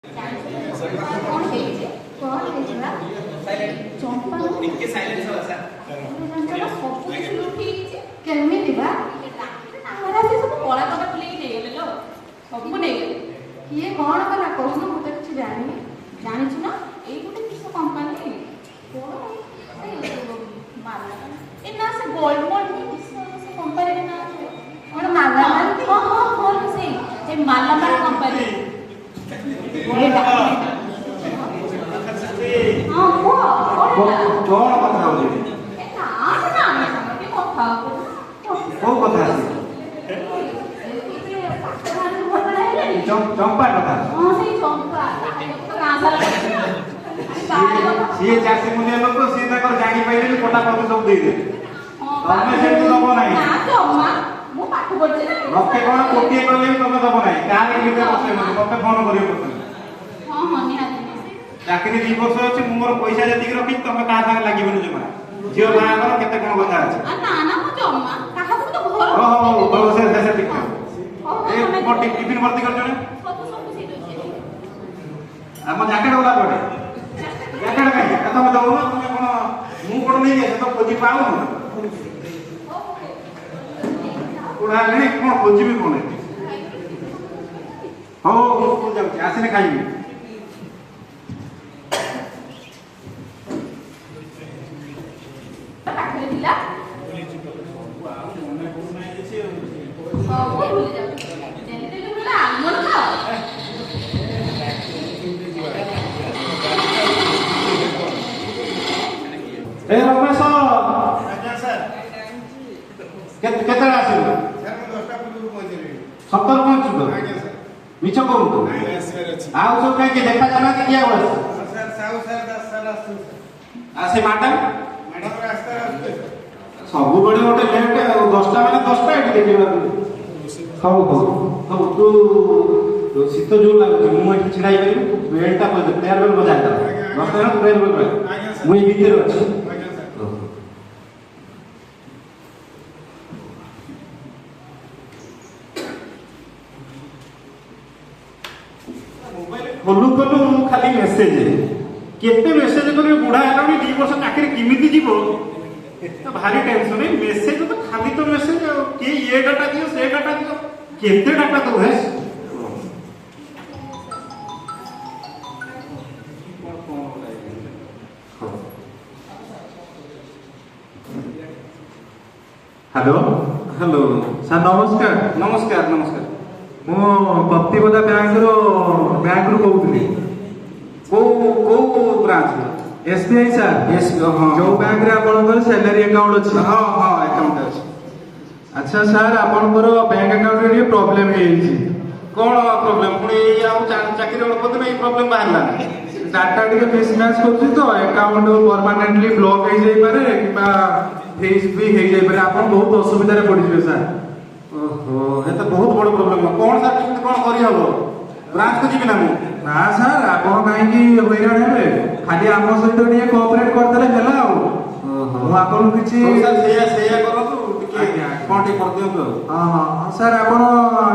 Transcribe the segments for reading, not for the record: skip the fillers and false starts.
କେମିତି ବା ସେ ସବୁ କଳା କଳା ଫୁଲେଇ ନେଇଗଲେ ଲୋ, ସବୁ ନେଇଗଲେ। କିଏ କ'ଣ କଲା କହୁନ, ମୁଁ ତ କିଛି ଜାଣିନି। ଜାଣିଛୁ ନା ଏଇ ଗୋଟେ କିସ କମ୍ପାନୀ ଏ ନା ସେ ଗୋଲମୋଲ୍ଡ ସେ କମ୍ପାନୀର ନାଁ କ'ଣ ମାଲାମାଲ? ହଁ ହଁ ହଁ ସେଇ ସେ ମାଲାମାଲ କମ୍ପାନୀ। ହଁ କୁହ କ'ଣ କଥା ହଉଛି? କୋଉ କଥା ଚମ୍ପା କଥା? ସିଏ ଚାଷୀ ମୁଲିଆ ଲୋକ, ସିଏ ତାଙ୍କର ଜାଣିପାରିଲେନି, ପଟା ପତ୍ର ସବୁ ଦେଇଦେଲେ। ତମେ ସେମିତି ଦବ ନାହିଁ। ଲକ୍ଷେ କ'ଣ କୋଟିଏ କଲେ ବି ତମେ ଦବ ନାହିଁ। କାହାକୁ ଭିତରେ ବସେଇବନି, ମତେ ଫୋନ କରିବ ପଛରେ। ଚାକିରି 2 ବର୍ଷ ଅଛି, ମୁଁ ମୋର ପଇସା ଯେତିକି ରଖିଛି, ତମେ କାହା ସାଙ୍ଗେ ଲାଗିବନି ଜମା। ଝିଅ ବାହାଘର କେତେ କ'ଣ କଥା ଅଛି। ଟିଫିନ ଭର୍ତ୍ତି କରିଛ? ଆମ ଜ୍ୟାକେଟ ଗଲା ପରେ ଜ୍ୟାକେଟ କାହିଁକି ତମେ ଦଉନ? ତମେ କ'ଣ ମୁଁ କ'ଣ ନେଇକି ଆସ? ତ ଖୋଜି ପାଉନ କୁଡ଼ା ହେଲେଣି, କ'ଣ ଖୋଜିବି କ'ଣ? ହଉ ମୁଁ ଯାଉଛି, ଆସିଲେ ଖାଇବି। ଏ ରମେଶ, କେତେବେଳେ ଆସିବୁ? ସତର ପହଞ୍ଚୁ ତ? ମିଛ କହୁଛୁ? ଆଉ ସବୁ କାହିଁକି ଦେଖା ଯାଉନାହାନ୍ତି? କିଏ ଆଉ ଆସେ ମ୍ୟାଡାମ? ସବୁବେଳେ ଗୋଟେ ଲେଟ୍ ଆଉ, 10ଟା ମାନେ 10ଟା ଏଠି ଦେଖିବାକୁ। ହଉ ହଉ ହଉ, ତୁ ଶୀତ ଯୋଉ ଲାଗୁଛି, ମୁଁ ଏଠି ଛିଡ଼ା ହେଇପାରିବି? ବେଲ୍ଟଟା ପ୍ଲେୟାର ବେଲ୍ ବଜା, 10ଟା ପ୍ଲେୟାର ବେଲ୍, ମୁଁ ଏଇ ଭିତରେ ଅଛି। ଖୋଲୁ ଖୋଲୁ ଖାଲି ମେସେଜ, କେତେ ମେସେଜ କରିବେ? ବୁଢା ହେଲାଣି, 2 ବର୍ଷ ଚାକିରି କେମିତି ଯିବ? ଭାରି ଟେନସନ। ମେସେଜ ତ ଖାଲି ତ ମେସେଜ, ଆଉ କିଏ ଏ ଡାଟା ଦିଅ ସେ ଡାଟା ଦିଅ, କେତେ ଡାଟା ତ ହେ। ହ୍ୟାଲୋ ହ୍ୟାଲୋ ସାର୍, ନମସ୍କାର। ନମସ୍କାର ନମସ୍କାର। ମୁଁ ପ୍ରତିପଦା ବ୍ୟାଙ୍କରୁ କହୁଥିଲି। କୋଉ ବ୍ରାଞ୍ଚ? SBI sir. ଯୋଉ ବ୍ୟାଙ୍କରେ ଆପଣଙ୍କର ସାଲାରୀ ଆକାଉଣ୍ଟ ଅଛି? ହଁ ହଁ, ଆକାଉଣ୍ଟ ଅଛି। ଆଚ୍ଛା ସାର୍, ଆପଣଙ୍କର ବ୍ୟାଙ୍କ ଆକାଉଣ୍ଟରେ ଟିକେ ପ୍ରୋବ୍ଲେମ ହେଇଯାଇଛି। କ'ଣ ପ୍ରୋବ୍ଲେମ? ପୁଣି ଆଉ ଚାକିରି ଅଳ୍ପ ଦିନ ଏଇ ପ୍ରୋବ୍ଲେମ ବାହାରିଲା? ଡାଟା ଟିକେ ମିସମ୍ୟାଚ୍ କରୁଛି ତ, ଆକାଉଣ୍ଟ ପରମାନେଣ୍ଟଲି ବ୍ଲକ୍ ହେଇଯାଇପାରେ କିମ୍ବା ଫ୍ରିଜ୍ ବି ହେଇଯାଇପାରେ। ଆପଣ ବହୁତ ଅସୁବିଧାରେ ପଡ଼ିଯିବେ ସାର୍। ଓହୋ, ଏ ତ ବହୁତ ବଡ଼ ପ୍ରୋବ୍ଲେମ। କ'ଣ ସାର୍, କେମିତି କ'ଣ କରିହବ? ବ୍ରାଞ୍ଚକୁ ଯିବି ନା ମୁଁ? ନା ସାର୍, ଆପଣ କାହିଁକି ହଇରାଣ ହେବେ? ଖାଲି ଆମ ସହିତ ଟିକେ କୋଅପରେଟ୍ କରିଦେଲେ ହେଲା ଆଉ। ମୁଁ ଆପଣଙ୍କୁ କିଛି ସେଇଆ କରନ୍ତୁ, ଟିକେ କ'ଣ ଟିକେ କରିଦିଅନ୍ତୁ ଆଉ। ହଁ ହଁ ସାର୍, ଆପଣ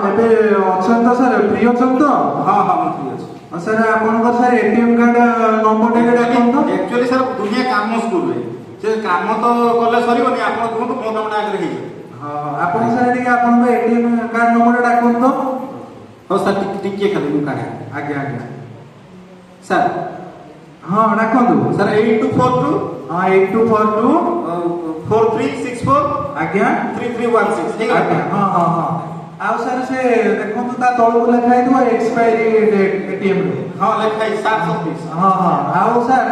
ଏବେ ଅଛନ୍ତି ତ ସାର୍? ଫ୍ରି ଅଛନ୍ତି ତ? ହଁ ହଁ, ମୁଁ ଫ୍ରି ଅଛି। ସାର୍ ଆପଣଙ୍କର ସାର୍ ATM କାର୍ଡ ନମ୍ବର ଟିକେ ଡାକନ୍ତୁ। ଆକ୍ଚୁଆଲି ସାର୍ ଦୁନିଆ କାମ ସ୍କୁଲରେ, ସେ କାମ ତ କଲେ ସରିବନି। ଆପଣ କୁହନ୍ତୁ, ମୋ କାମଟା ଆଗରେ ହେଇଯିବ। ହଁ, ଆପଣ ସାର୍ ଟିକେ ଆପଣଙ୍କ ATM କାର୍ଡ ନମ୍ବର ଡାକନ୍ତୁ। ହଉ ସାର୍, ଟିକେ ଖାଲି ମୁଁ କାଢ଼େ। ଆଜ୍ଞା ଆଜ୍ଞା ସାର୍। ହଁ ଡାକନ୍ତୁ ସାର୍। 8242। ହଁ, 8242 4364। ଆଜ୍ଞା, 3316। ଆଜ୍ଞା, ହଁ ହଁ ହଁ। ଆଉ ସାର୍ ସେ ଦେଖନ୍ତୁ, ତା ତଳକୁ ଲେଖା ହେଇଥିବ ଏକ୍ସପାୟରି ଡେଟ୍ ATM ରେ। ହଁ, ଲେଖା ହେଇଛି 7/30। ହଁ ହଁ। ଆଉ ସାର୍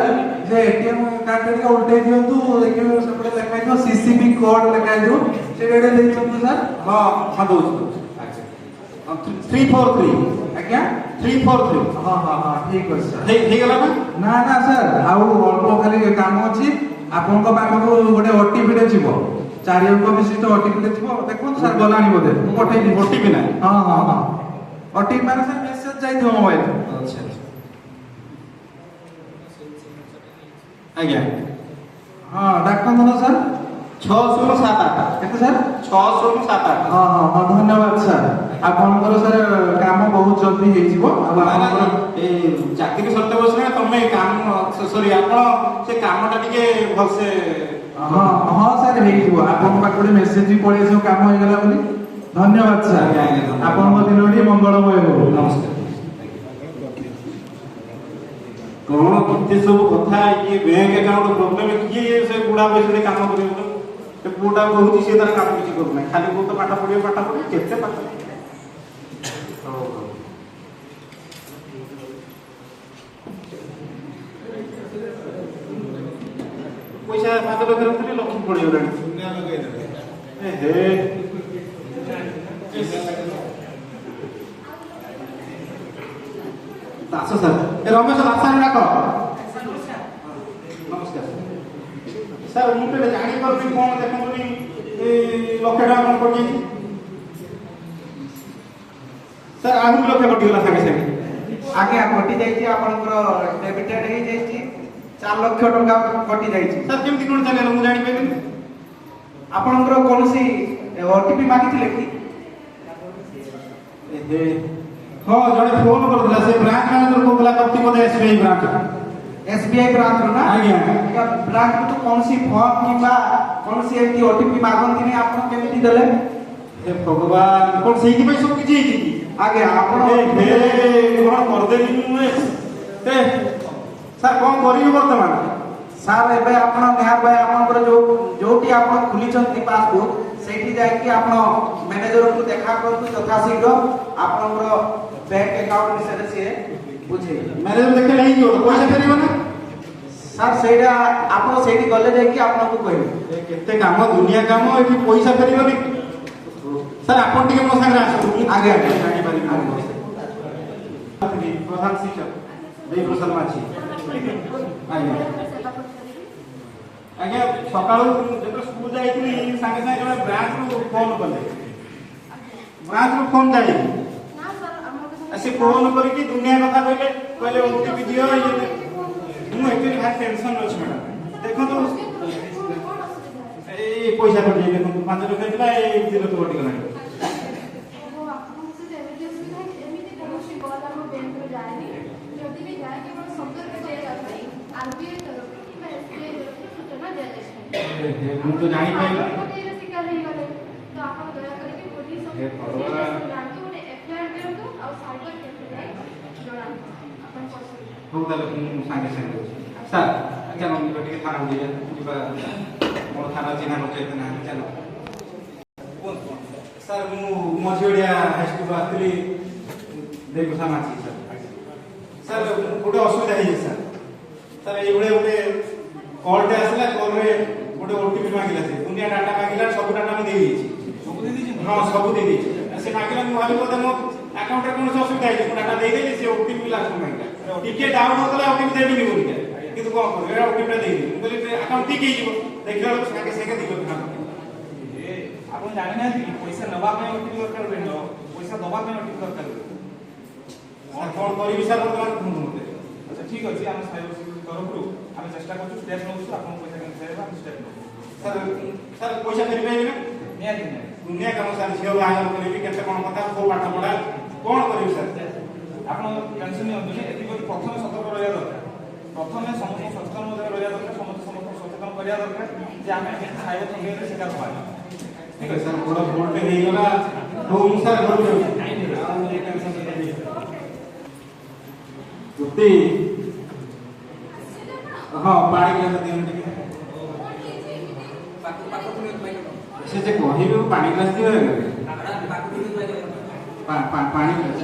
ସେ ATM କାର୍ଡ ଟିକେ ଉଲ୍ଟେଇ ଦିଅନ୍ତୁ, ଦେଖିବେ ସେପଟେ ଲେଖା ହେଇଥିବ CCB କୋଡ୍ ଲେଖା ହେଇଥିବ, ସେଇଟା ଟିକେ ଦେଇଛନ୍ତି ସାର୍। ହଁ ହଁ, ଦଉଛି। 343। ଆଜ୍ଞା, 343। ହଁ ହଁ ହଁ, ଠିକ୍ ଅଛି ସାର୍। ହେଇଗଲା ନା? ନା ନା ସାର୍, ଆଉ ଅଳ୍ପ ଖାଲି କାମ ଅଛି। ଆପଣଙ୍କ ପାଖକୁ ଗୋଟେ OTPଟେ ଯିବ, 4 ଅଙ୍କ ବିଶିଷ୍ଟ OTPଟେ ଯିବ। ଦେଖନ୍ତୁ ସାର୍, ଗଲାଣି ବୋଧେ? ମୁଁ ପଠେଇବି। OTP ନା? ହଁ ହଁ ହଁ, OTP ମାନେ ସାର୍ ମେସେଜ ଯାଇଥିବ ମୋବାଇଲ। ଆଚ୍ଛା ଆଜ୍ଞା, ହଁ ଡାକନ୍ତୁ ନା ସାର୍। 6078। କେତେ ସାର୍? 6078। ହଁ ହଁ ହଁ, ଧନ୍ୟବାଦ ସାର୍। ଆପଣଙ୍କର ସାର୍ କାମ ବହୁତ ଜଲ୍ଦି ହେଇଯିବ। ଆଉ ଆପଣଙ୍କର ଏଇ ସରି ଆପଣ ସେ କାମଟା ଟିକେ ଭଲସେ ହଁ ହଁ ସାର୍ ହେଇଯିବ। ଆପଣଙ୍କ ପାଖରେ ମେସେଜ ବି ପଳେଇ ଆସିବ କାମ ହେଇଗଲା ବୋଲି। ଧନ୍ୟବାଦ ସାର୍, ଆଜ୍ଞା, ଆଜ୍ଞା, ଧନ୍ୟବାଦ। ଆପଣଙ୍କ ଦିନଟି ମଙ୍ଗଳମୟ ହଉ। ନମସ୍କାର। କଣ କେତେ ସବୁ କଥା, ଇଏ ବ୍ୟାଙ୍କ ଆକାଉଣ୍ଟ ପ୍ରୋବ୍ଲେମ, କିଏ ସେ ବୁଢା ବୟସରେ କାମ କରିବ? ସେ ପୁଅଟା କହୁଛି ସିଏ ତାର କାମ କିଛି କରୁନାହିଁ, ଖାଲି ବହୁତ ପାଠ ପଢିବ କେତେ ପାଠ। ହଉ ହଉ। ପଇସା 5 ଲକ୍ଷ ରଖିଥିଲି, ଲକ୍ଷ ପଡିଗଲାଣି। ଏ ହେ ଦାସ ସାର୍, ଏ ରମେଶ ଦାସ ଡାକ। ନମସ୍କାର ସାର୍, ମୁଁ ତ ଜାଣିପାରୁନି କଣ ଦେଖନ୍ତୁନି, ଏ 1,00,000 ଟଙ୍କା କଣ ପଡ଼ିଯାଇଛି ସାର୍? ଆହୁରି 1,00,000 କଟିଗଲା ସାଙ୍ଗେ ସାଙ୍ଗେ। ଆଜ୍ଞା କଟି ଯାଇଛି, ଆପଣଙ୍କର ଡେବିଟେଡ୍ ହେଇଯାଇଛି, 4 ଲକ୍ଷ ଟଙ୍କା କଟି ଯାଇଛି। ସାର୍ କେମିତି କଣ ଚାଲିଲା ମୁଁ ଜାଣିପାରିଲିନି। ଆପଣଙ୍କର କୌଣସି ଓଟିପି ମାଗିଥିଲେ କି? ହଁ, ଜଣେ ଫୋନ କରୁଥିଲା, ସେ ବ୍ରାଞ୍ଚ ମ୍ୟାନେଜର କହୁଥିଲା ପ୍ରତିପଦ SBI ବ୍ରାଞ୍ଚ। SBI ବ୍ରାଞ୍ଚରୁ ନା? ଆଜ୍ଞା। ବ୍ରାଞ୍ଚରୁ ତ କୌଣସି ଫର୍ମ କିମ୍ବା କୌଣସି ଏମିତି ଓଟିପି ମାଗନ୍ତିନି, ଆପଣ କେମିତି ଦେଲେ? ଏ ଭଗବାନ, କଣ ସେଇଥିପାଇଁ ସବୁ କିଛି ହେଇଛି କି? ଆଜ୍ଞା ଆପଣ କଣ କରିଦେଲି ମୁଁ? ସାର୍ କଣ କରିବି ବର୍ତ୍ତମାନ? ସାର୍ ଏବେ ଆପଣ ନିହାର ଭାଇ ଆପଣଙ୍କର ଯୋଉଠି ଆପଣ ଖୋଲିଛନ୍ତି ପାସବୁକ୍, ସେଇଠି ଯାଇକି ଆପଣ ମ୍ୟାନେଜରଙ୍କୁ ଦେଖା କରନ୍ତୁ ଯଥାଶୀଘ୍ର। ଆପଣଙ୍କର ବ୍ୟାଙ୍କ ଆକାଉଣ୍ଟ ବିଷୟରେ ସିଏ ବୁଝେଇବେ। ମ୍ୟାନେଜର ଦେଖେଇଲେ ହେଇଯିବ ତ? ପଇସା ଫେରିବ ନା? ସାର୍ ସେଇଟା ଆପଣ ସେଇଠି ଗଲେ ଯାଇକି ଆପଣଙ୍କୁ କହିବେ। କେତେ କାମ, ଦୁନିଆ କାମ, ଏଠି ପଇସା ଫେରିବନି। ସାର୍ ଆପଣ ଟିକେ ମୋ ସାଙ୍ଗରେ ଆସନ୍ତୁ। ଆଜ୍ଞା ଜାଣିପାରିବି ପ୍ରଧାନ ଶିକ୍ଷକ ଦେଇ ପ୍ରସାଦ ମାଝୀ। ଆଜ୍ଞା ଆଜ୍ଞା, ସକାଳୁ ଯେତେବେଳେ ସ୍କୁଲ ଯାଇଥିଲି ସାଙ୍ଗେ ସାଙ୍ଗେ ଜଣେ ବ୍ରାଞ୍ଚରୁ ଫୋନ କଲେ। ବ୍ରାଞ୍ଚରୁ ଫୋନ ଯାଇନି, ସେ ଫୋନ କରିକି ଦୁନିଆ କଥା କହିଲେ OTP ଦିଅ। ମୁଁ ଆକ୍ଚୁଆଲି ଭାରି ଟେନସନ୍ ଅଛି ମ୍ୟାଡ଼ାମ। ଦେଖନ୍ତୁ ଏଇ ପଇସା କଟିଯାଇ, ଦେଖନ୍ତୁ 5 ଲକ୍ଷ ଥିଲା, ଏଇ 2 ଲକ୍ଷ କଟିଗଲାଣି। ମୁଁ ତ ଜାଣିପାରିଲି। ହଉ ତାହେଲେ ମୁଁ ସାଙ୍ଗେ ସାଙ୍ଗେ ସାର୍ ଚାଲ ଟିକେ ଥାନାକୁ ଯିବା। ମୋର ଥାନା ଚିହ୍ନା ପରିଚୟ ନାହାନ୍ତି, ଚାଲ। ସାର୍ ମୁଁ ମଝିଓଡ଼ିଆ ହାଇସ୍କୁଲରୁ ଆସିଥିଲି, ଦେବସା ମାଛି। ସାର୍ ଗୋଟେ ଅସୁବିଧା ହେଇଯାଇଛି ସାର୍। ସାର୍ ଏଇଭଳିଆ ଗୋଟେ କଲ୍ଟେ ଆସିଲା, କଲ୍ରେ ଗୋଟେ OTP ମାଗିଲା, ସେ ଦୁନିଆ ଡାଟା ମାଗିଲା, ସବୁ ଡାଟା ମୁଁ ଦେଇଦେଇଛି। ହଁ, ସବୁ ଦେଇଦେଇଛି। ସେ ମାଗିଲା, ମୁଁ ଭାବି ବୋଧେ ମୋ ଆକାଉଣ୍ଟରେ କୌଣସି ଅସୁବିଧା ହେଇଛି, ମୁଁ ଡାଟା ଦେଇଦେଲି, ସେ OTP ଲାଷ୍ଟ ମାଗିଲା। ଟିକେ ଡାଉନ୍ ହେଉଥିଲା OTP ଦେବିନି ବୋଲିକା, କିନ୍ତୁ କଣ କରିବି, ଏଇଟା OTPଟା ଦେଇଦେଲି। ମୁଁ କହିଲି ଆକାଉଣ୍ଟ ଠିକ୍ ହେଇଯିବ, ଦେଖିଲା ବେଳକୁ ସାଙ୍ଗେ ସାଙ୍ଗେ 2 ଲକ୍ଷ ଟଙ୍କା। ଆପଣ ଜାଣିନାହାନ୍ତି କି ପଇସା ନେବା ପାଇଁ OTP ଦରକାର ହୁଏ, ପଇସା ଦେବା ପାଇଁ OTP ଦରକାର ହୁଏ। ସାର୍ କଣ କରିବି ସାର୍, ବର୍ତ୍ତମାନ କୁହନ୍ତୁ ମୋତେ। ଆଚ୍ଛା ଠିକ୍ ଅଛି, ଆମେ ସାଇବର ସିକ୍ୟୁରିଟି ତରଫରୁ ଆମେ ଚେଷ୍ଟା କରୁଛୁ, ସ୍ଟେପ୍ ନେଉଛୁ, ଆପଣଙ୍କ ପଇସା କେମିତି ଫେରିବ ଆମେ ସ୍ଟେପ୍ ନେବୁ। ସାର୍ ପଇସା ଫେରିପାରିବେ ନା? ନିହାତି ନିହାତି। ଦୁନିଆ କାମ ସାର୍, ଝିଅ ବାହାଘର କରିବି, କେତେ କଣ କଥା, କୋଉ ପାଠ ପଢା, କଣ କରିବି ସାର୍? ଆପଣ ଟେନସନ୍ ନିଅନ୍ତୁନି, ଏଥିପ୍ରତି ପ୍ରଥମେ ସତର୍କ ରହିବା ଦରକାର। ପ୍ରଥମେ ସମସ୍ତଙ୍କୁ ସଚେତନ ମଧ୍ୟ ରହିବା ଦରକାର, ସମସ୍ତଙ୍କୁ ସଚେତନ କରିବା ଦରକାର ଯେ ଆମେ ସାଇବର ଠକେଇରେ ଶିକାର ହେବାନି। ଠିକ୍ ଅଛି ସାର୍, ବଡ଼ ଭୁଲଟେ ହେଇଗଲା। ହଉ ମୁଁ ସାର୍ ଘରକୁ ଯାଉଛି। ହଁ, ପାଣି ଗ୍ଲାସ ଦିଅନ୍ତୁ ଟିକେ। ସେ ଯେ କହିବେ ପାଣି ଗ୍ଲାସ ଦିଅ, ପାଣି ଗ୍ଲାସ।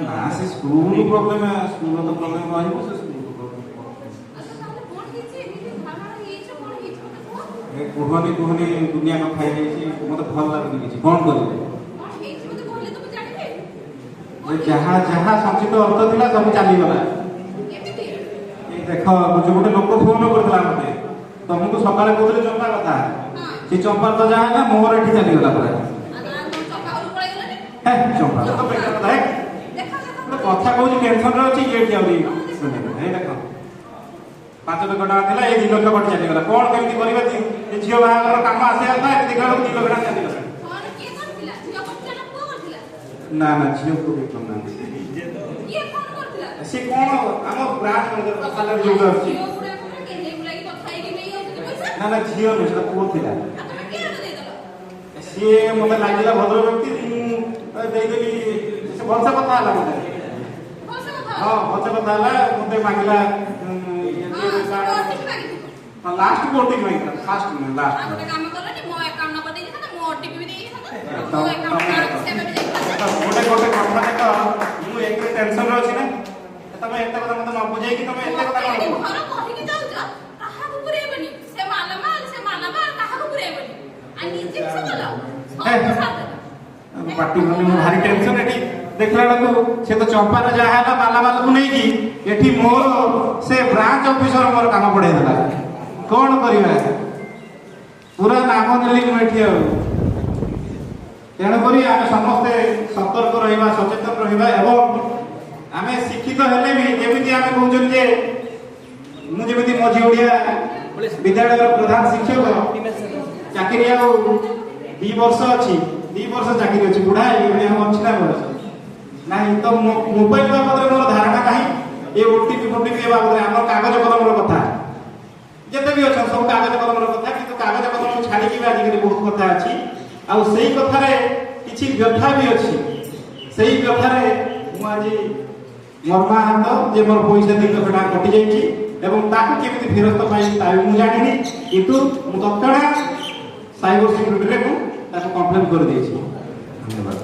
ନା ସେ ସ୍କୁଲ ପ୍ରୋବ୍ଲେମ, ସ୍କୁଲ ତ ପ୍ରୋବ୍ଲେମ ରହିବ, ସେ ସ୍କୁଲ ପ୍ରୋବ୍ଲେମ। କୁହନି କୁହନି, ଦୁନିଆ କଥା ହେଇଯାଇଛି, ମତେ ଭଲ ଲାଗୁନି କିଛି। କଣ କରିବି? ଯାହା ଯାହା ସଞ୍ଚିତ ଅର୍ଥ ଥିଲା ସବୁ ଚାଲିଗଲା। ଏଇ ଦେଖ, ଯୋଉ ଗୋଟେ ଲୋକ ଫୋନ କରିଥିଲା ମତେ, ତମକୁ ସକାଳେ କହୁଥିଲେ ଚମ୍ପା କଥା, ସେ ଚମ୍ପା ତ ଯାହା ହେଲା ମୋର ଏଠି ଚାଲିଗଲା ପୁରା। ଚମ୍ପା ତ ବେକାର କଥା। କଥା କହୁଛି ଟେନସନରେ ଅଛି, ଏଠି ଆହୁରି ଏଇ ଦେଖ 5 ଲକ୍ଷ ଟଙ୍କା ଥିଲା, ଏଇ 2 ଲକ୍ଷ କୋଟି ଚାଲିଗଲା। କଣ କେମିତି କରିବା? ଝିଅ ବାହାଘର କାମ ଆସିବା କଥା, ଦେଖିଲା ବେଳକୁ 2 ଲକ୍ଷ ଟଙ୍କା ଚାଲିଗଲା। ନା ନା ଝିଅକୁ ବି କରୁନାହାନ୍ତି। କିଏ ଫୋନ କରିଥିଲା? ସେ କ'ଣ ଆମ ବ୍ରାଞ୍ଚ ମ୍ୟାନେଜର ସାଲାରୀ ଯୋଉଟା ଅଛି। ଝିଅ ଗୁଡା କଣ କେନ୍ଦେଇ ବୁଲାକି କଥା ହେଇକି ନେଇ ଯାଉଛନ୍ତି ପଇସା? ନା ନା ଝିଅ ନୁହେଁ, ସେଟା ପୁଅ ଥିଲା। ଆଉ ତମେ କିଏ ହାତ ଦେଇଦେଲ? ସିଏ ମତେ ଲାଗିଲା ଭଦ୍ର ବ୍ୟକ୍ତି, ମୁଁ ଦେଇଦେଲି। ସେ ଭଲସେ କଥା ହେଲା ମତେ। ଭଲସେ କଥା ହଁ ହବ। ଭଲସେ କଥା ହେଲା, ମତେ ମାଗିଲା ହଁ ଓଟିପି ମାଗିଥିବ। ଲାଷ୍ଟ କୋଟିଂ ମାଗିଲା, ଫାଷ୍ଟ ନୁହେଁ ଆଉ ଲାଷ୍ଟ। ଗୋଟେ କାମ କଲନି, ମୋ ଆକାଉଣ୍ଟ ନମ୍ବର ଦେଇଥାନ୍ତ, ମୋ ଓଟିପି ବି ଦେଇଥାନ୍ତ, ତ- ମୋ ଆକାଉଣ୍ଟ ସେବେ ବି ଦେଇଥାନ୍ତ। ଗୋଟେ ଗୋଟେ କଥା ଦେଖ, ମୁଁ ଏତେ ଟେନସନରେ ଅଛି ନା, ତମେ ଏତେ କଥା ମତେ ନ ବୁଝେଇକି ତମେ ଏତେ କଥା ଏଠି କଣ ଘର କହିକି ଯାଉଛ, କାହାକୁ ପୁରେଇବନି। ସେ ମାଲାମାଲ, କାହାକୁ ପୁରେଇବନି। ଆଉ ନିଜେ କିସ କଲ? ସବୁ ସାରିଦେଲ। ପାଟି ମାନେ ମୁଁ ଭାରି ଟେନସନ। ଏଠି ଦେଖିଲା ବେଳକୁ ସେ ତ ଚମ୍ପାର ଯାହା ହେଲା ମାଲାମାଲକୁ ନେଇକି ଏଠି ମୋର ସେ ବ୍ରାଞ୍ଚ ଅଫିସର ମୋର କାମ ପଡେଇ ଦେଲା। କଣ କରିବା, ପୁରା ନାମ ନେଲି ମୁଁ ଏଠି। ଆଉ ତେଣୁକରି ଆମେ ସମସ୍ତେ ସତର୍କ ରହିବା, ସଚେତନ ରହିବା ଏବଂ ଆମେ ଶିକ୍ଷିତ ହେଲେ ବି ଯେମିତି ଆମେ କହୁଛନ୍ତି ଯେ ମୁଁ ଯେମିତି ମଝି ଓଡ଼ିଆ ବିଦ୍ୟାଳୟର ପ୍ରଧାନ ଶିକ୍ଷକ, ଚାକିରି ଆଉ 2 ବର୍ଷ ଅଛି, 2 ବର୍ଷ ଚାକିରି ଅଛି, ବୁଢା ହେଇଗଲି, ଆଉ ଅଛି ନା ବୟସ ନାହିଁ। ତ ମୋବାଇଲ ବାବଦରେ ମୋର ଧାରଣା ନାହିଁ। ଏ ଓଟିପି ଫୋଟିପି ବାବଦରେ ଆମର କାଗଜ କଲମର କଥା ଯେତେ ବି ଅଛନ୍ତି ସବୁ କାଗଜ କଲମର କଥା, କିନ୍ତୁ କାଗଜ କଲମ ଛାଡ଼ିକି ବି ଆଜିକାଲି ବହୁତ କଥା ଅଛି। ଆଉ ସେଇ କଥାରେ କିଛି ବ୍ୟଥା ବି ଅଛି। ସେଇ କଥାରେ ମୁଁ ଆଜି ମର୍ମାହତ ଯେ ମୋର ପଇସା 2 ଲକ୍ଷ ଟଙ୍କା କଟିଯାଇଛି ଏବଂ ତାକୁ କେମିତି ଫେରସ୍ତ ପାଇବି ତା ବି ମୁଁ ଜାଣିନି, କିନ୍ତୁ ମୁଁ ତତ୍କ୍ଷଣାତ୍ ସାଇବର ସିକ୍ୟୁରିଟିରେ ମୁଁ ତାକୁ କମ୍ପ୍ଲେନ୍ କରିଦେଇଛି। ଧନ୍ୟବାଦ।